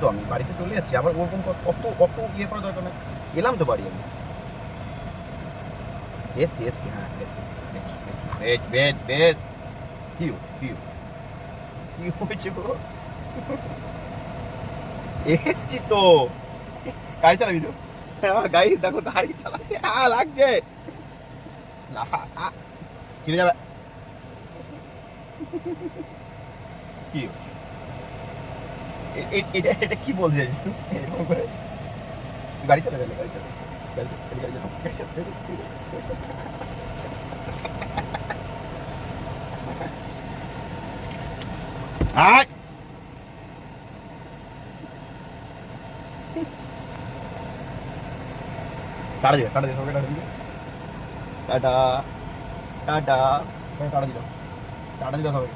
তো আমি বাড়িতে চলে এসেছি, আবার ওরকম অত অত ইয়ে করা দরকার নেই। এলাম তো বাড়ি আমি, এসছি, হ্যাঁ এসছি। বেশ বেশ বেশ। কি হচ্ছে কি হচ্ছে কি হয়েছে গো? এসছি তো। গাড়ি চালাবি তো? হ্যাঁ গাড়ি দেখো, গাড়ি চালাতে লাগছে না, ছিঁড়ে যাবে। কি হচ্ছে? এটা এটা কি বলতে চাইছিস তুই এরকম করে? গাড়ি চালা, গাড়ি চালা, গাড়ি চালা, গাড়ি চালা, গাড়ি চালা, গাড়ি চালা। আয় টাটা দে সবাইকে, টাটা দিল। টাটা টাটা, সবাই টাটা দিল, টাটা দিল সবাই।